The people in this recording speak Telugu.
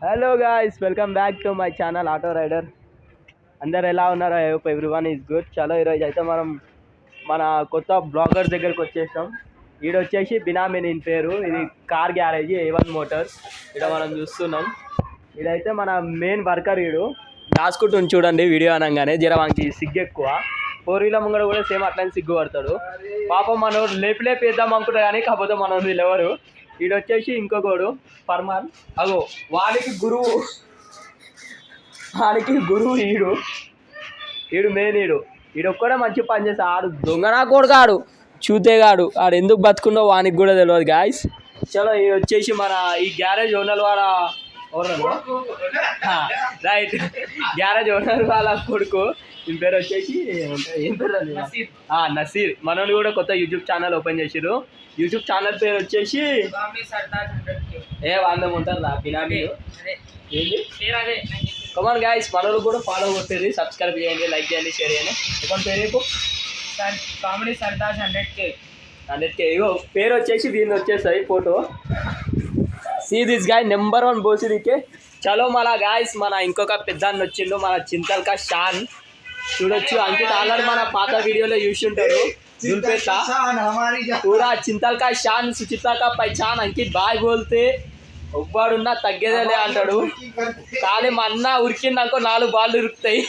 Hello guys, welcome back to my channel auto rider. అందరు ఎలా ఉన్నారో? I hope everyone is good. చలో ఈరోజు అయితే మనం మన కొత్త బ్లాగర్ దగ్గరికి వచ్చేసాం. ఈడ వచ్చేసి బినామీ నేను పేరు. ఇది కార్ గ్యారేజ్ A1 మోటార్స్. ఇక్కడ మనం చూస్తున్నాం. ఇదైతే మన మెయిన్ వర్కర్. ఈడు దాచుకుంటుంది చూడండి వీడియో అనగానే. జర మనకి సిగ్గు ఎక్కువ. 4 వీలర్ ముంగడ కూడా సేమ్ అట్లనే సిగ్గు పడతాడు. పాపం మనోడు లేపి వేద్దాం అనుకుంటా కానీ కాకపోతే మనోడు వీళ్ళెవరు. వీడు వచ్చేసి ఇంకొకడు ఫర్మాన్. అగో వాడికి గురువు ఈడు మెయిన్. ఈడొక్కడే మంచి పని చేస్తా. ఆడు దొంగనా కొడుకాడు, చూతేగాడు. ఆడు ఎందుకు బతుకుందో వానికి కూడా తెలియదు గాయస్. చలో ఈ వచ్చేసి మన ఈ గ్యారేజ్ ఓనర్ వాళ్ళ రైట్ గ్యారేజ్ ఓనర్ వాళ్ళ కొడుకు. దీని పేరు వచ్చేసి ఏం పేరు నసీర్. మనోళ్ళు కూడా కొత్త యూట్యూబ్ ఛానల్ ఓపెన్ చేసిరు. యూట్యూబ్ ఛానల్ పేరు వచ్చేసి అందం ఉంటారు నా బినామీ. ఏంటి కమాన్ గాయస్, మనోళ్ళు కూడా ఫాలో కొట్టేది, సబ్స్క్రైబ్ చేయండి, లైక్ చేయండి, షేర్ చేయండి. ఒకటి పేరు కామెడీ సర్దార్ 100K. ఇగో పేరు వచ్చేసి దీన్ని వచ్చేస్తాయి photo. See this guy number 1 బోసిడికే. చలో మన గాయస్ మన ఇంకొక పెద్దాన్ని వచ్చిండు, మన చింతల్కా షాన్. చూడొచ్చు అంకిత్ ఆల్రెడీ మన పాత వీడియోలో చూసి ఉంటారు. पूरा చింతల్ కా షాన్ సుచిత కా పైచాన్. అంకిత్ బాయ్ బోల్తే ఒవ్వాడున్నా తగ్గేదేలే అంటాడు. కానీ మా అన్న ఉరికిందనుకో 4 బాళ్ళు ఉరుకుతాయి.